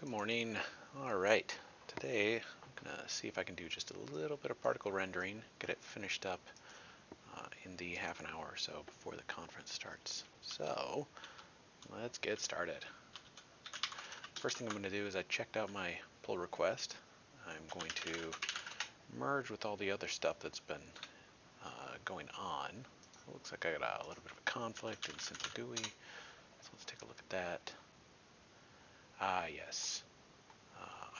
Good morning. All right, today I'm gonna see if I can do just a little bit of particle rendering, get it finished up in the half an hour or so before the conference starts. So let's get started. First thing I'm going to do is I checked out my pull request. I'm going to merge with all the other stuff that's been going on. It looks like I got a little bit of a conflict in Simple GUI, so let's take a look at that. Yes.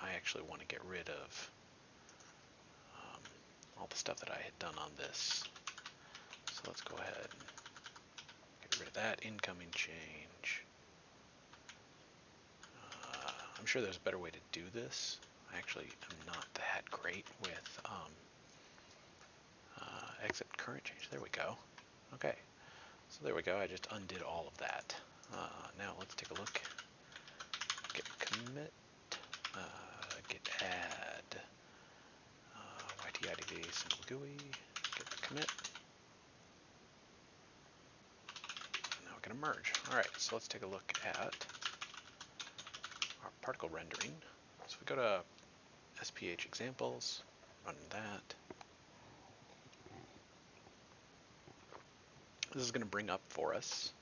I actually want to get rid of all the stuff that I had done on this. So let's go ahead and get rid of that incoming change. I'm sure there's a better way to do this. I actually am not that great with exit current change. There we go. Okay, so there we go. I just undid all of that. Now let's take a look. Git commit, git add, ytidd simple GUI, git commit. And now we're going to merge. All right, so let's take a look at our particle rendering. So we go to SPH examples, run that. This is going to bring up for us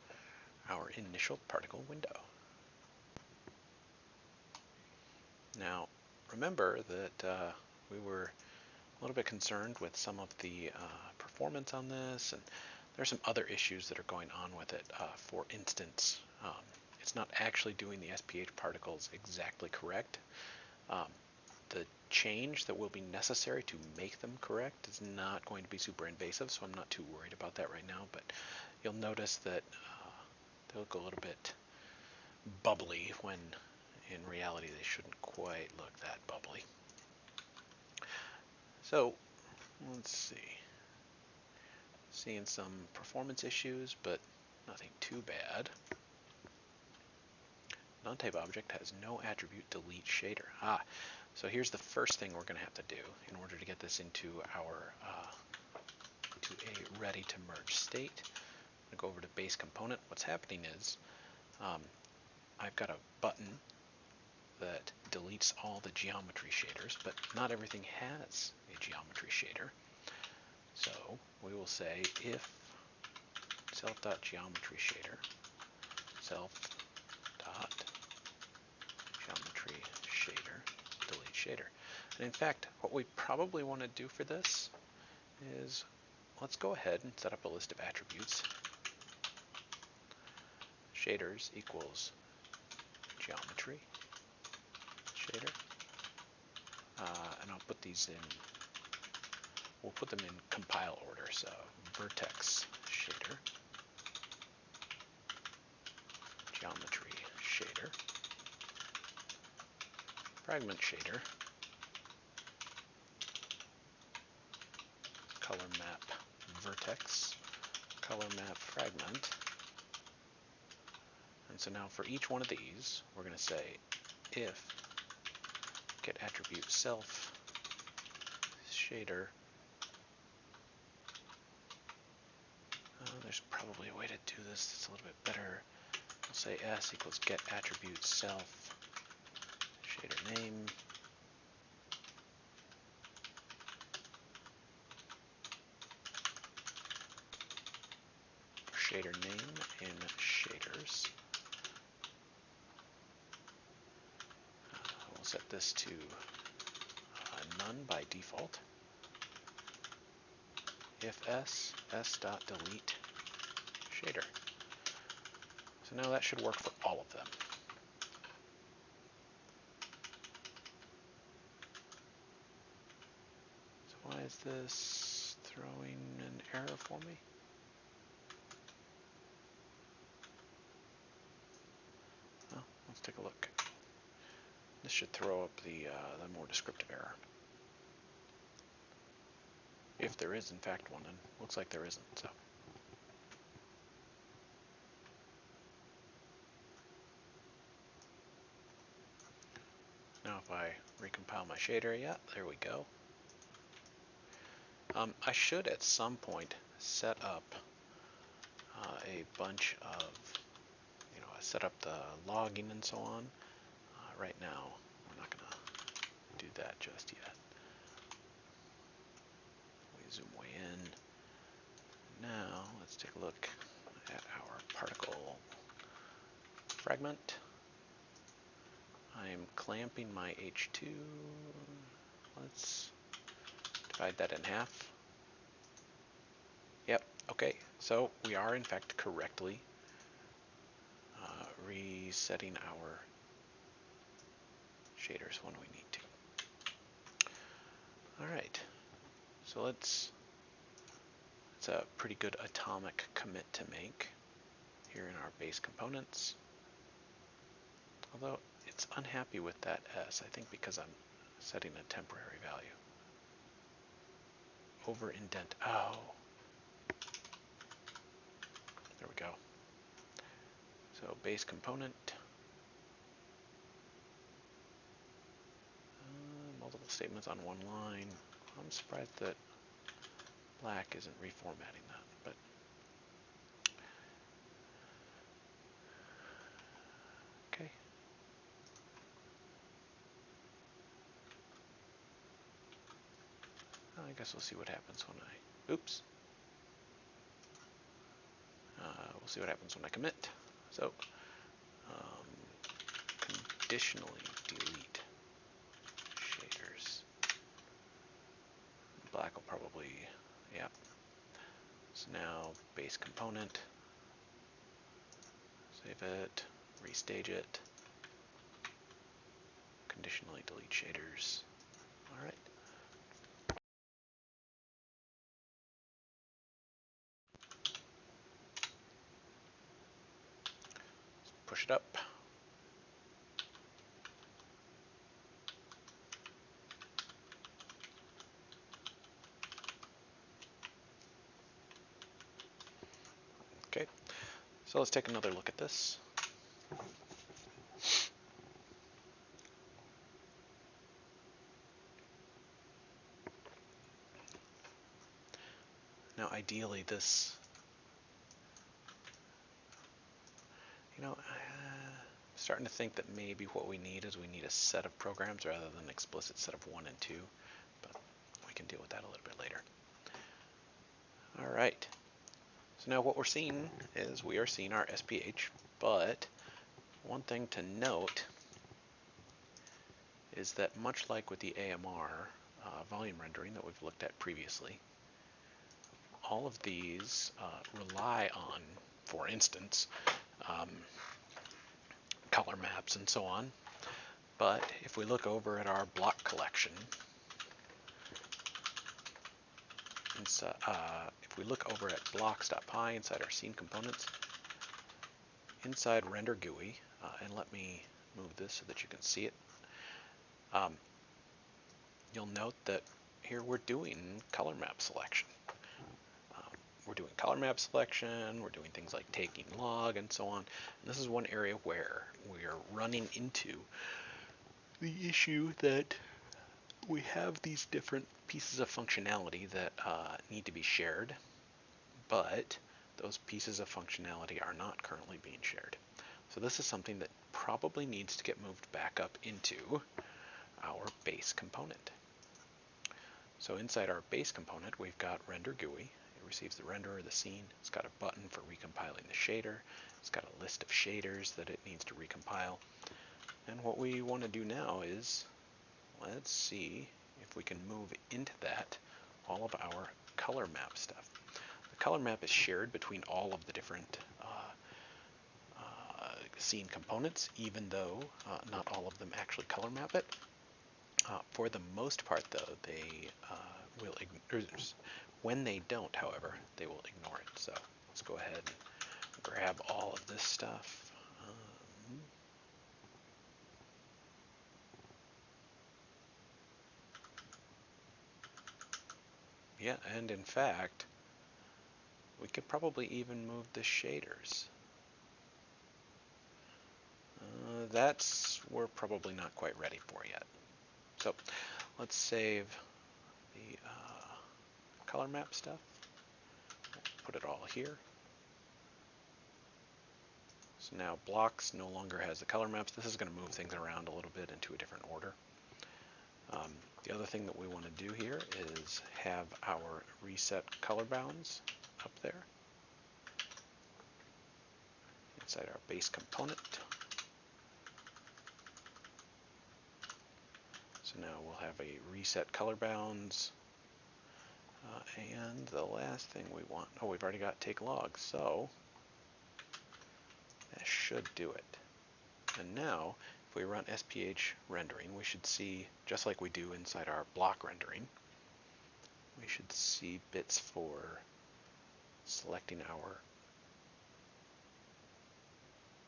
our initial particle window. Now, remember that we were a little bit concerned with some of the performance on this, and there's some other issues that are going on with it. For instance, it's not actually doing the SPH particles exactly correct. The change that will be necessary to make them correct is not going to be super invasive, so I'm not too worried about that right now, but you'll notice that they look a little bit bubbly when in reality they shouldn't quite look that bubbly. So let's see. Seeing some performance issues, but nothing too bad. Non-type object has no attribute delete shader. So here's the first thing we're going to have to do in order to get this into our to a ready to merge state. I'm going to go over to base component. What's happening is I've got a button that deletes all the geometry shaders, but not everything has a geometry shader. So we will say if self.geometry shader, self.geometry shader, delete shader. And in fact, what we probably want to do for this is let's go ahead and set up a list of attributes. Shaders equals geometry shader. And I'll put these in, we'll put them in compile order. So vertex shader, geometry shader, fragment shader, color map vertex, color map fragment. And so now for each one of these, we're going to say if get attribute self shader. There's probably a way to do this that's a little bit better. We'll say s equals get attribute self shader name. Shader name in shaders. We'll set this to none by default. If s.delete shader. So now that should work for all of them. So why is this throwing an error for me? Well, let's take a look. This should throw up the more descriptive error. If there is in fact one, and looks like there isn't, so. Now if I recompile my shader, yeah, there we go. I should at some point set up a bunch of, set up the logging and so on. right now. We're not going to do that just yet. We zoom way in. Now let's take a look at our particle fragment. I'm clamping my H2. Let's divide that in half. Yep, okay, so we are in fact correctly resetting our shaders when we need to. Alright, so it's a pretty good atomic commit to make here in our base components. Although it's unhappy with that S, I think because I'm setting a temporary value. Over indent. Oh. There we go. So base component. Multiple statements on one line. I'm surprised that black isn't reformatting that, but okay. I guess we'll see what happens when I, oops. We'll see what happens when I commit. So, conditionally delete shaders. Black will probably, yeah. So now base component, save it, restage it, conditionally delete shaders. All right. Let's push it up. Okay, so let's take another look at this. Now ideally this, I'm starting to think that maybe what we need is we need a set of programs rather than an explicit set of 1 and 2, but we can deal with that a little bit later. All right, so now what we're seeing is we are seeing our SPH, but one thing to note is that much like with the AMR volume rendering that we've looked at previously, all of these rely on, for instance, color maps and so on. But if we look over at our block collection, if we look over at blocks.py inside our scene components, inside render GUI, and let me move this so that you can see it, you'll note that here we're doing color map selection. We're doing color map selection, we're doing things like taking log and so on. And this is one area where we are running into the issue that we have these different pieces of functionality that need to be shared, but those pieces of functionality are not currently being shared. So this is something that probably needs to get moved back up into our base component. So inside our base component, we've got render GUI. It receives the renderer of the scene. It's got a button for recompiling the shader. It's got a list of shaders that it needs to recompile. And what we want to do now is, let's see if we can move into that all of our color map stuff. The color map is shared between all of the different scene components, even though not all of them actually color map it. For the most part, though, they will ignore. When they don't, however, they will ignore it. So let's go ahead and grab all of this stuff. Yeah, and in fact, we could probably even move the shaders. That's we're probably not quite ready for yet. So let's save the color map stuff. We'll put it all here. So now blocks no longer has the color maps. This is going to move things around a little bit into a different order. The other thing that we want to do here is have our reset color bounds up there inside our base component. So now we'll have a reset color bounds. And the last thing we want, oh, we've already got take log, so that should do it. And now, if we run SPH rendering, we should see, just like we do inside our block rendering, we should see bits for selecting our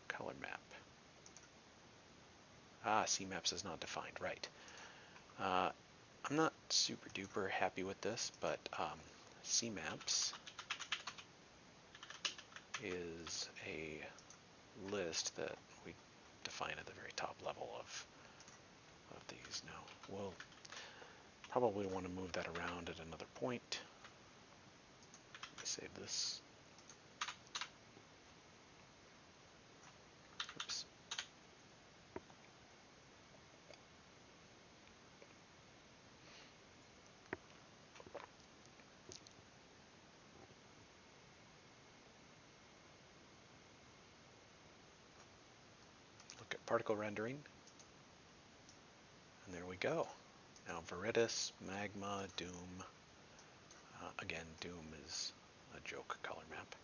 color map. CMaps is not defined, right. I'm not super duper happy with this, but CMaps is a list that we define at the very top level of these. Now we'll probably want to move that around at another point. Let me save this. Oops. Look at particle rendering. And there we go. Now Viridis, Magma, Doom. Again, Doom is a joke color map.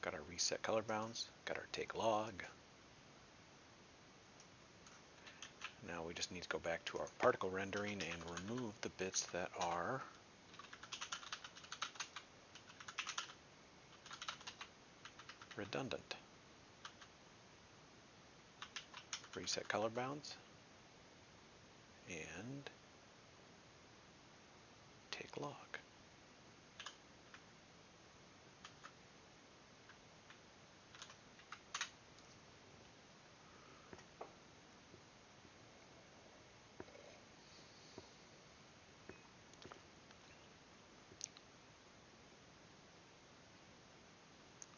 Got our reset color bounds, got our take log. Now we just need to go back to our particle rendering and remove the bits that are redundant. Reset color bounds and take log.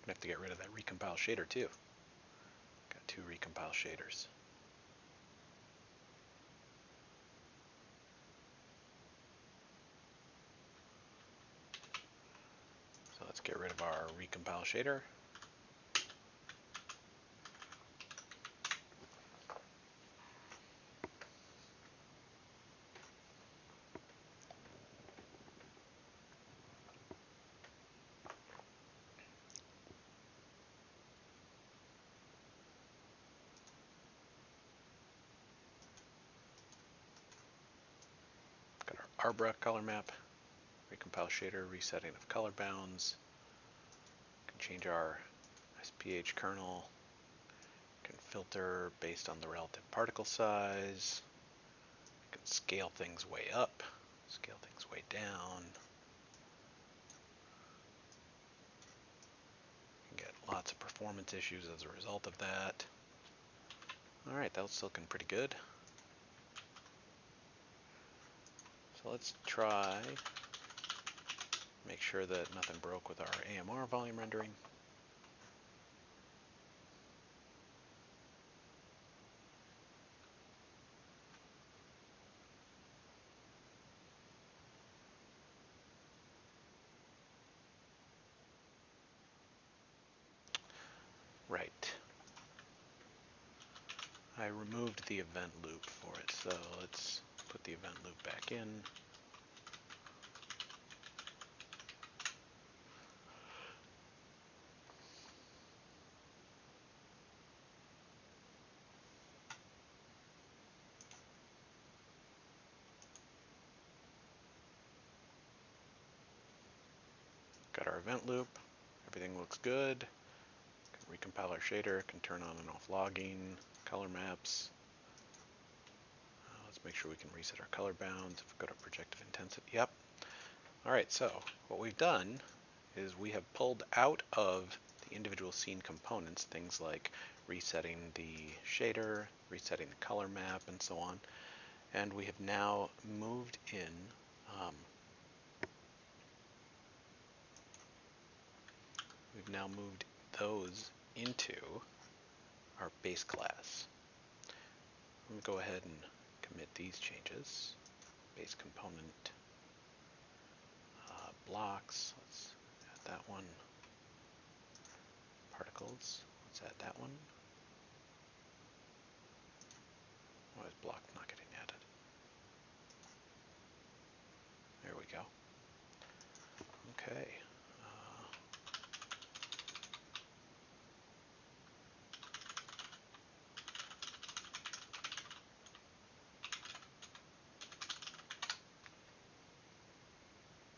I have to get rid of that recompile shader too. Got 2 recompile shaders. So let's get rid of our recompile shader. Arbra color map, recompile shader, resetting of color bounds. Can change our SPH kernel. Can filter based on the relative particle size. Can scale things way up, scale things way down. Can get lots of performance issues as a result of that. Alright, that was looking pretty good. So let's try, make sure that nothing broke with our AMR volume rendering. Right. I removed the event loop for it, so let's put the event loop back in. Got our event loop, everything looks good. Can recompile our shader, can turn on and off logging, color maps. Let's make sure we can reset our color bounds. If we go to projective intensity, yep. Alright, so what we've done is we have pulled out of the individual scene components things like resetting the shader, resetting the color map, and so on. And we have now moved in those into our base class. I'm going to go ahead and commit these changes. Base component blocks, let's add that one. Particles, let's add that one. Why is block not getting added? There we go. Okay.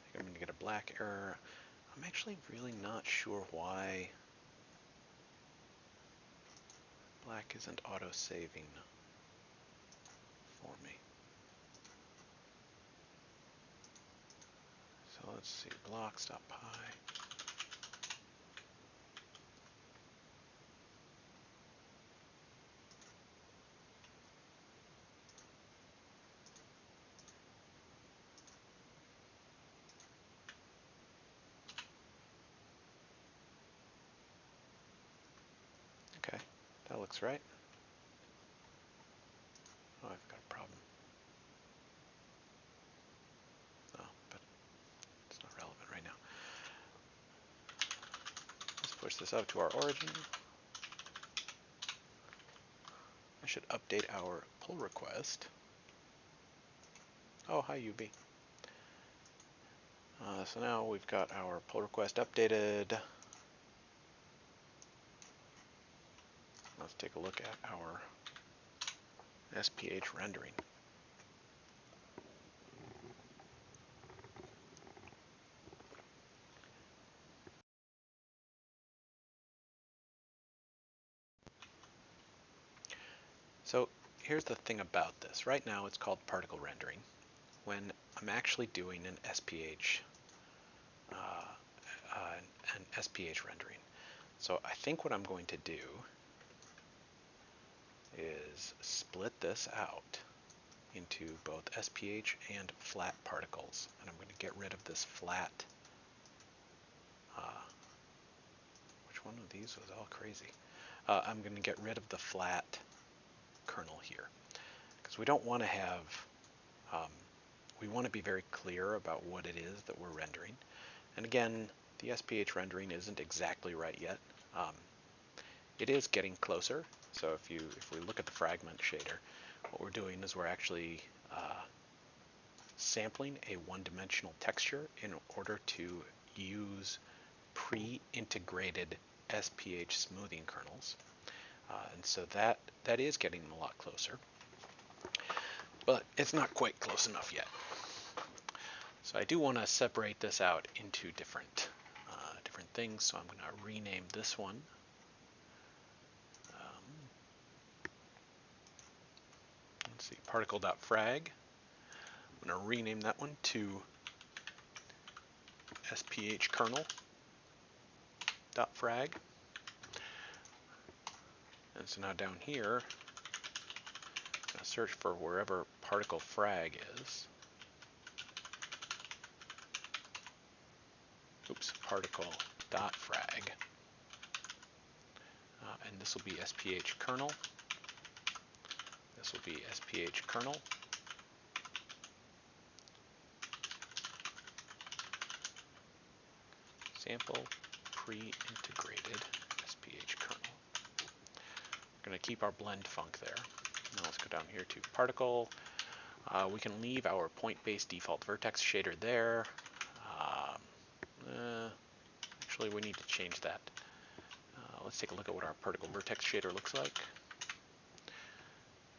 I think I'm going to get a black error. I'm actually really not sure why black isn't auto-saving for me. So let's see, blocks.py. Okay, that looks right. Oh, I've got a problem. Oh, but it's not relevant right now. Let's push this out to our origin. I should update our pull request. Oh, hi UB. So now we've got our pull request updated. Let's take a look at our SPH rendering. So here's the thing about this. Right now it's called particle rendering. When I'm actually doing an SPH rendering. So I think what I'm going to do is split this out into both SPH and flat particles. And I'm going to get rid of this flat. Which one of these was all crazy? I'm going to get rid of the flat kernel here. Because we don't want to have, we want to be very clear about what it is that we're rendering. And again, the SPH rendering isn't exactly right yet. It is getting closer. So if we look at the fragment shader, what we're doing is we're actually sampling a one-dimensional texture in order to use pre-integrated SPH smoothing kernels. And so that is getting a lot closer. But it's not quite close enough yet. So I do want to separate this out into different things. So I'm going to rename this one. Let's see, particle.frag. I'm going to rename that one to SPH kernel.frag. And so now down here, I'm going to search for wherever particle frag is. Oops, particle.frag. And this will be SPH kernel. This will be SPH kernel. Sample pre-integrated SPH kernel. We're going to keep our blend func there. Now let's go down here to particle. We can leave our point-based default vertex shader there. Actually, we need to change that. Let's take a look at what our particle vertex shader looks like.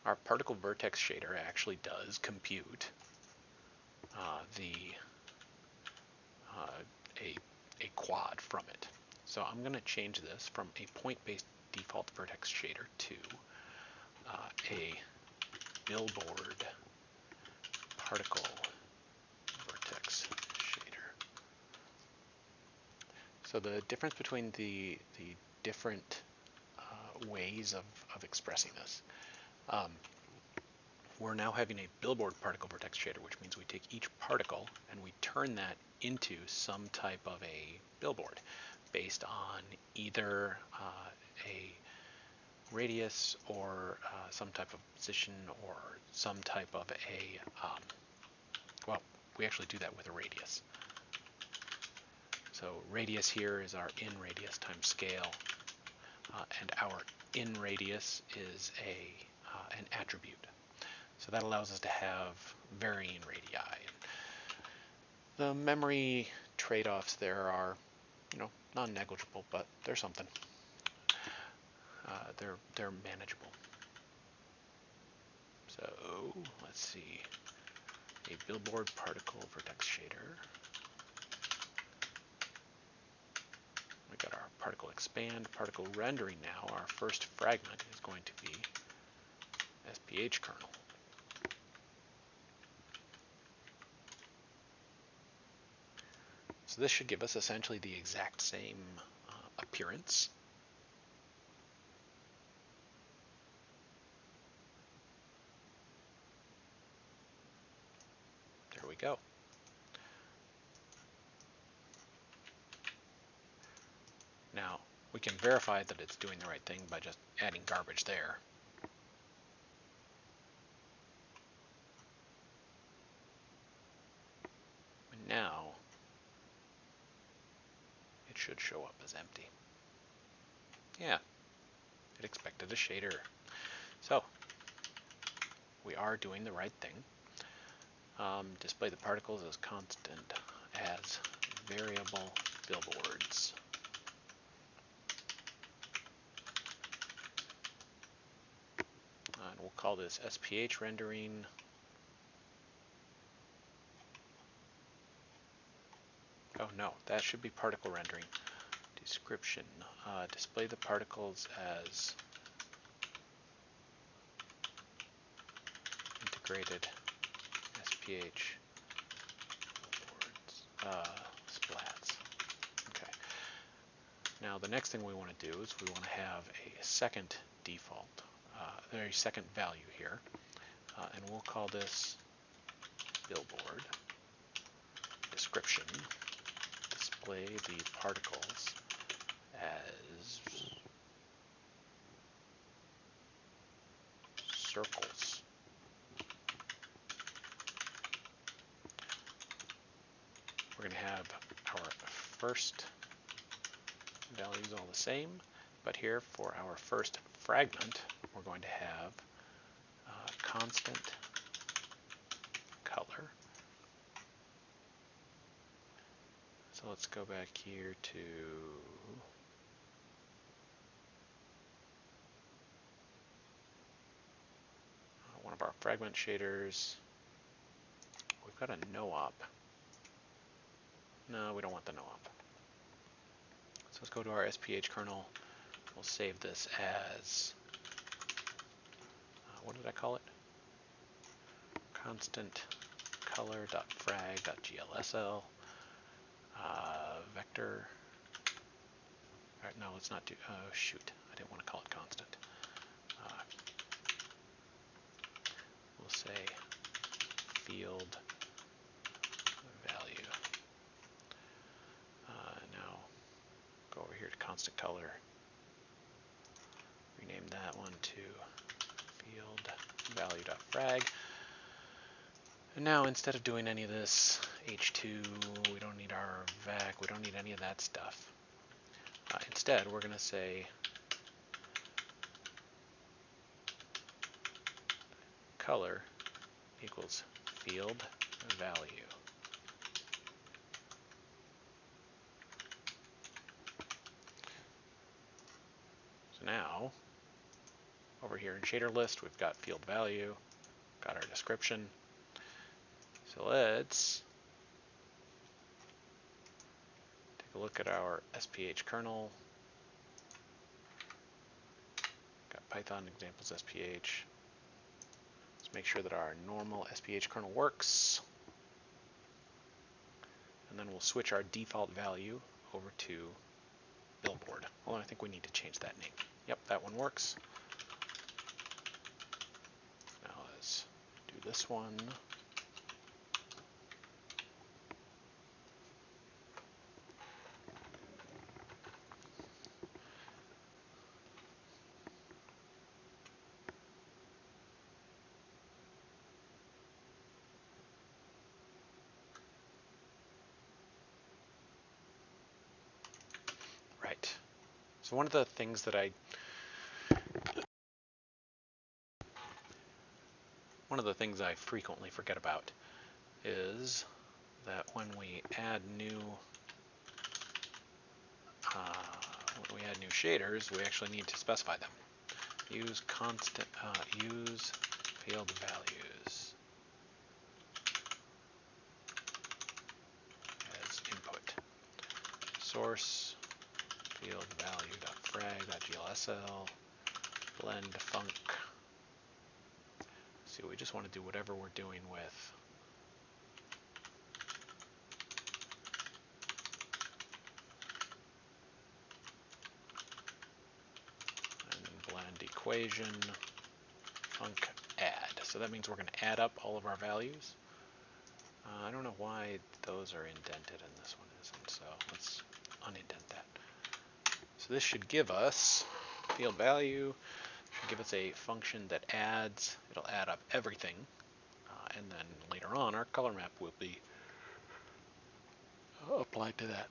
Our particle vertex shader actually does compute a quad from it. So I'm going to change this from a point-based default vertex shader to a billboard particle vertex shader. So the difference between the different ways of expressing this. We're now having a billboard particle vertex shader, which means we take each particle and we turn that into some type of a billboard. based on either a radius or some type of position or some type of a, well, we actually do that with a radius. So radius here is our in radius times scale, and our in radius is an attribute. So that allows us to have varying radii. The memory trade-offs there are, non-negligible, but they're something. They're manageable. So let's see, a billboard particle vertex shader. We got our particle expand, particle rendering now. Our first fragment is going to be SPH kernel. So this should give us essentially the exact same appearance. There we go. Now, we can verify that it's doing the right thing by just adding garbage there. And now, it should show up as empty. Yeah, it expected a shader. So, we are doing the right thing. Display the particles as constant as variable billboards. And we'll call this SPH rendering. Oh no, that should be particle rendering. Description. Display the particles as integrated SPH billboards, splats. Okay. Now the next thing we want to do is we want to have a second default, a second value here, and we'll call this billboard. Description. Display the particles as circles. We're going to have our first values all the same, but here for our first fragment, we're going to have constant color. So let's go back here to one of our fragment shaders. We've got a no-op. No, we don't want the no-op. So let's go to our SPH kernel. We'll save this as, what did I call it? Constant color.frag.glsl. Vector. All right, no, let's not do, oh shoot, I didn't want to call it constant. We'll say field value. Now go over here to constant color. Rename that one to field value.frag. And now instead of doing any of this H2, we don't need our VAC, we don't need any of that stuff. Instead, we're going to say color equals field value. So now, over here in shader list, we've got field value, got our description. So let's take a look at our SPH kernel. Got Python examples SPH. Let's make sure that our normal SPH kernel works. And then we'll switch our default value over to billboard. Well, I think we need to change that name. Yep, that one works. Now let's do this one. So one of the things that I frequently forget about is that when we add new shaders, we actually need to specify them. Use field values as input. Source field value.frag.glsl blend func. See, we just want to do whatever we're doing with and blend equation func add. So that means we're going to add up all of our values. I don't know why those are indented and this one isn't, so let's unindent that. So this should give us field value, should give us a function that adds, it'll add up everything, and then later on our color map will be applied to that.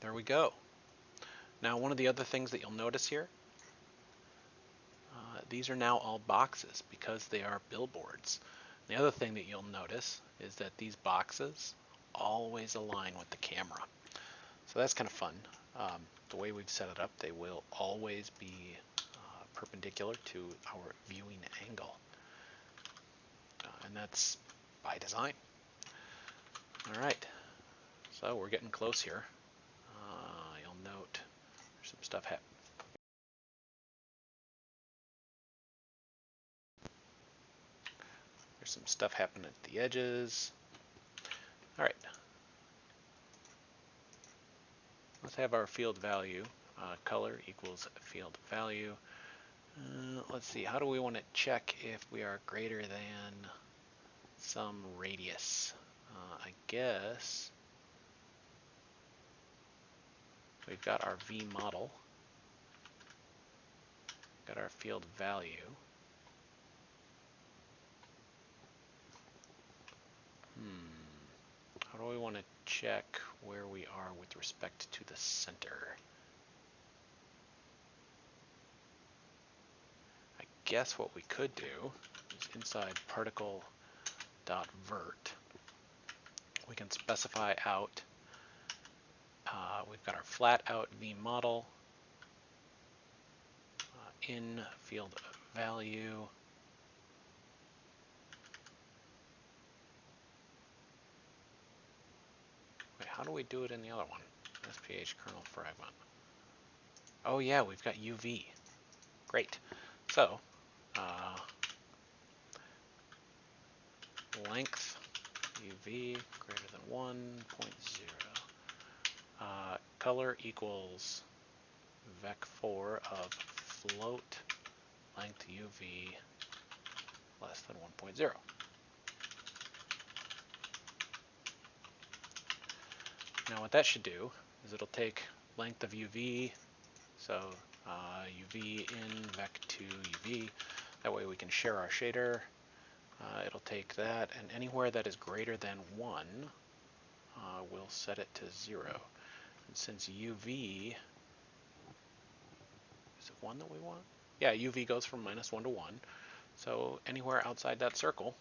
There we go. Now one of the other things that you'll notice here, these are now all boxes because they are billboards. The other thing that you'll notice is that these boxes always align with the camera. So that's kind of fun. The way we've set it up, they will always be perpendicular to our viewing angle. And that's by design. All right, so we're getting close here. You'll note there's some stuff happening. There's some stuff happening at the edges. All right. Let's have our field value. Color equals field value. Let's see, how do we want to check if we are greater than some radius? I guess we've got our V model, got our field value. How do we want to check where we are with respect to the center? I guess what we could do is inside particle.vert, we can specify out, we've got our flat out V model, in field value, wait, how do we do it in the other one? SPH kernel fragment. Oh yeah, we've got UV. Great. So, length UV greater than 1.0. Color equals vec4 of float length UV less than 1.0. Now what that should do is it'll take length of UV, so UV in vec2 UV, that way we can share our shader. It'll take that, and anywhere that is greater than 1, we'll set it to 0. And since UV, is it 1 that we want? Yeah, UV goes from -1 to 1. So anywhere outside that circle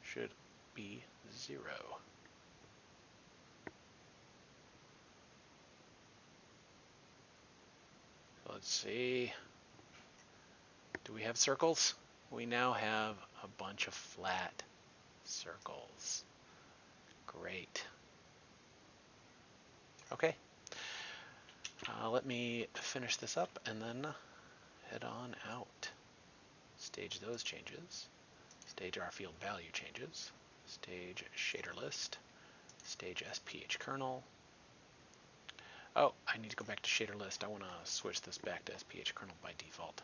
should be 0. So let's see. Do we have circles? We now have a bunch of flat circles. Great. Okay. Let me finish this up and then head on out. Stage those changes. Stage our field value changes. Stage shader list. Stage SPH kernel. Oh, I need to go back to shader list. I want to switch this back to SPH kernel by default.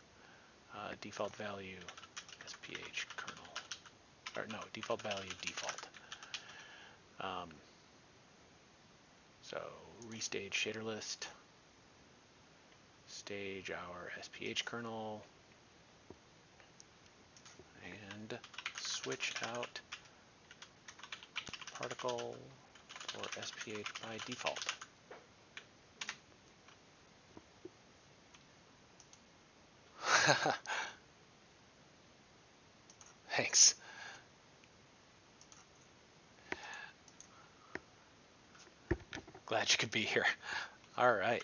Default value SPH kernel. Or no, default value default. So restage shader list. Stage our SPH kernel. And switch out particle or SPH by default. Thanks. Glad you could be here. All right.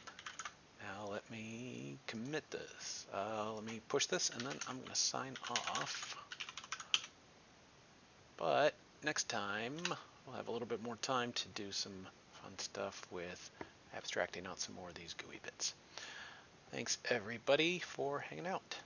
Now let me commit this. Let me push this, and then I'm going to sign off. But next time, we'll have a little bit more time to do some fun stuff with abstracting out some more of these GUI bits. Thanks, everybody, for hanging out.